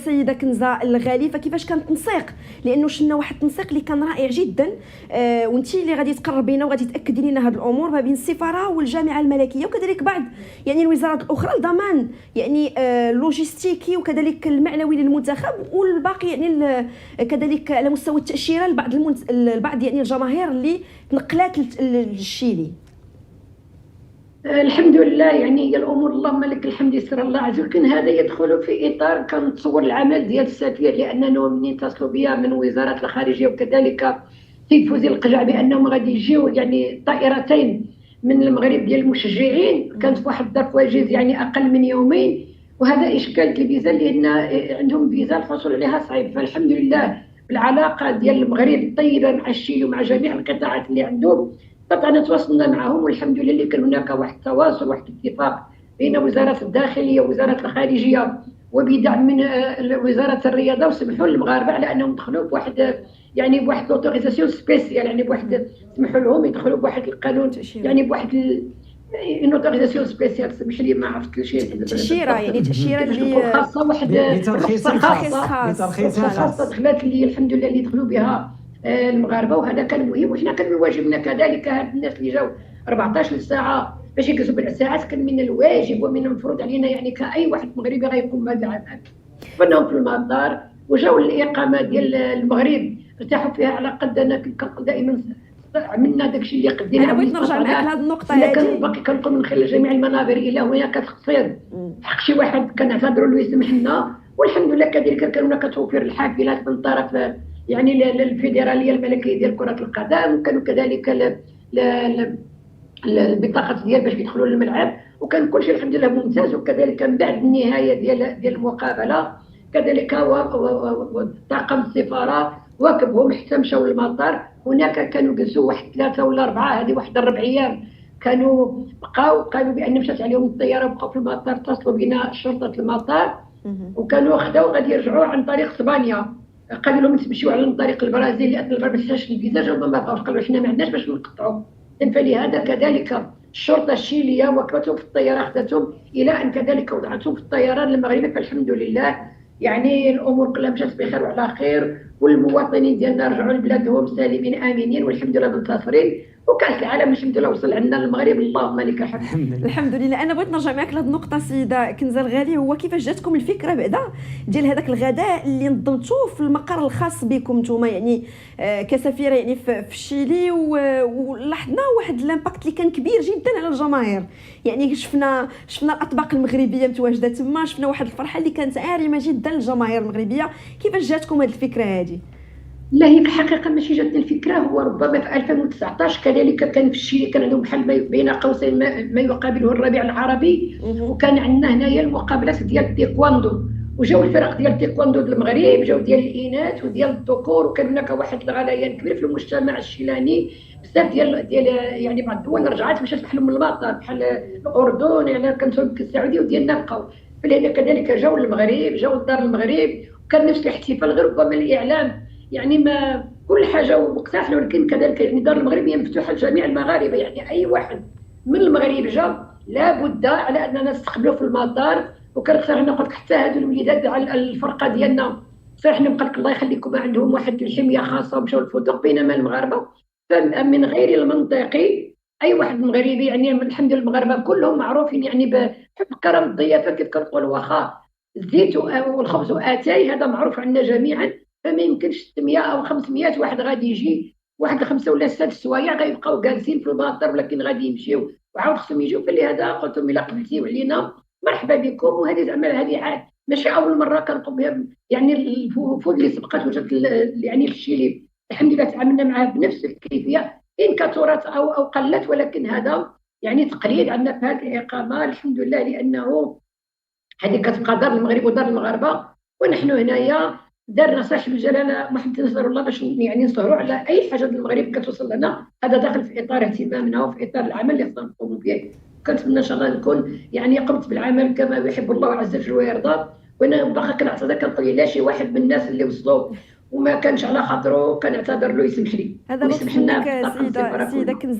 السيده كنزه الغالي، فكيفاش كان التنسيق؟ لانه شفنا واحد التنسيق اللي كان رائع جدا. وانت اللي غادي تقربينا وغادي تاكدي لنا هذه الامور ما بين السفاره والجامعه الملكيه وكذلك بعض يعني الوزارات الاخرى لضمان يعني لوجيستيكي وكذلك المعنوي للمنتخب والباقي يعني كذلك على مستوى التاشيره لبعض يعني الجماهير اللي تنقلات للشيلي. الحمد لله، يعني هي الامور اللهم لك الحمد يسر الله عز وجل. هذا يدخل في اطار كنتصور العمل ديال السفير، لانه من اتصلوا بها من وزاره الخارجيه وكذلك سيد فوزي القجع بانهم غادي يجيو يعني طائرتين من المغرب ديال المشجعين، كانت في واحد الظرف وجيز يعني اقل من يومين، وهذا اشكال الفيزا لان عندهم فيزا الحصول عليها صعيب. فالحمد لله بالعلاقه ديال المغرب الطيبه مع الشيلي ومع جميع القطاعات اللي عندهم، قطعنا تواصلنا معهم والحمد لله اللي كان هناك واحد التواصل واحد الاتفاق بين وزاره الداخليه ووزاره الخارجيه وبدعم من وزاره الرياضه، وسمحوا للمغاربه على انهم يدخلوا بواحد يعني بواحد لوتوريزاسيون سبيسيال، يعني بواحد سمحوا لهم يدخلوا بواحد القانون، يعني بواحد اوتوريزاسيون سبيسيال. سمح لي ما عرفت شيء تاشيره، يعني تاشيره اللي خاصه واحد بترخيص خاصه دخلات اللي الحمد لله اللي دخلوا بها المغاربه، وهذا كان مهم. وحنا كان من واجبنا كذلك هاد الناس اللي جاوا 14 ساعه باش يجلسوا 7 ساعات، كان من الواجب ومن المفروض علينا يعني كاي واحد مغربي غيقوم بهذا العمل. فنهم في المطار وجاوا الاقامه ديال المغرب ارتاحوا فيها على قد انا كنقول دائما عملنا داكشي اللي قدينا. انا بغيت نرجع معك لهذه النقطه هذه، باقي كنقول من خلال جميع المنابر الى هناك تقصير حق شي واحد كنعتذروا له يسمح لنا، والحمد لله كذلك كان هناك توفير الحافلات من طرف يعني الفيدراليه الملكيه ديال كره القدم، وكانوا كذلك البطاقات ديال باش يدخلوا للملعب، وكان كل شيء الحمد لله ممتاز. وكذلك من بعد النهايه ديال المقابله كذلك طاقم السفاره واكبهم حتى مشاو للمطار. هناك كانوا جلسوا واحد 3 ولا 4، هذه واحد 4 ايام كانوا بقاو، قالوا بان مشات عليهم الطياره وبقاو في المطار، اتصلوا بنا شرطه المطار وكانوا خداو غادي يرجعوا عن طريق اسبانيا. قالوا لهم تمشيو على طريق البرازيل لان البرازيل ما فيهاش الفيزا، جاوبوا ما بقاوش، قالوا حنا ما عندناش باش نقطعوا. فلهذا كذلك الشرطه الشيليه وكلتهم في الطياره، اخذتهم الى ان كذلك وضعتهم في الطيران المغربي. فالحمد لله يعني الامور كلها مشات بخير وعلى خير، والمواطنين ديالنا رجعوا لبلادهم سالمين امنين والحمد لله منتصرين. وكاس العالم الحمد لله وصل عندنا المغرب، اللهم لك الحمد. الحمد لله. انا بغيت نرجع معك لهذه النقطه سيده كنزه الغالي، هو كيفاش جاتكم الفكره بعدا ديال هذاك الغداء اللي نظمتوه في المقر الخاص بكم نتوما يعني كسفيره يعني في الشيلي، ولاحظنا واحد الامباكت اللي كان كبير جدا على الجماهير. يعني شفنا الاطباق المغربيه متواجده تما، شفنا واحد الفرحه اللي كانت عارمه جدا للجماهير المغربيه. كيفاش جاتكم هذه الفكره هذه؟ لا هي في الحقيقه ماشي جاتنا الفكره، هو ربما في 2019 كذلك كان في الشيلي كان عندهم بحال بين قوسين ما يقابله الربيع العربي، وكان عندنا هنايا المقابلات ديال التايكواندو، وجاو الفرق ديال التايكواندو ديال المغرب، جاو ديال الاناث وديال الذكور، وكان هناك واحد الغليان كبير في المجتمع الشيلاني. بزاف ديال يعني بعض الدول رجعت مشات بحال من المطار بحال الاردن، يعني كانت السعوديه وديالنا بقاو. فلهذا كذلك جاو للمغرب، جاو لدار المغرب، وكان نفس الاحتفال غير ربما الاعلام يعني ما كل حاجه وقتها، ولكن كذلك يعني دار المغرب هي مفتوحه لجميع المغاربه، يعني اي واحد من المغرب جا لابد على اننا نستقبلوه في المطار. وكان صراحه نقول لك حتى هذو الوليدات على الفرقه ديالنا صراحه نبقى لك الله يخليكم عندهم واحد الحميه خاصه ومشاو للفندق، بينما المغاربه فمن غير المنطقي اي واحد مغربي يعني الحمد لله المغاربه كلهم معروفين يعني بحب كرم الضيافه كيف كنقولوا، واخا الزيت والخبز واتاي هذا معروف عندنا جميعا. فما يمكنش 600 او 500 واحد غادي يجي، واحد 5 ولا 6 سوايع غيبقاو جالسين في المطار ولكن غادي يمشيو وعاود خصهم يجيو. فلهذا قلت لهم الا قبلتيو علينا مرحبا بكم. وهذه زعما هذه ماشي اول مره كنقوم بها، يعني الوفود اللي سبقت وجات يعني في الشيلي الحمد لله تعاملنا معها بنفس الكيفيه، ان كثرت او قلت، ولكن هذا يعني تقليد عندنا في هذه الاقامه الحمد لله، لانه هذه كتبقى دار المغرب ودار المغاربه، ونحن هنايا دارنا صاحب الجلاله محمد نصر الله باش يعني نسهروا على اي حاجه المغرب كتوصل لنا. هذا داخل في اطار اهتمامنا وفي اطار العمل اللي خصنا نقوموا به. كنتمنى ان شاء الله نكون يعني قمت بالعمل كما يحب الله عز وجل ويرضى. وانا باقا كنعتذر كنقول لا شي واحد من الناس اللي وصلوا وما كانش على خاطره كنعتذر له يسمح لي هذا لطف منك سيده كنزه.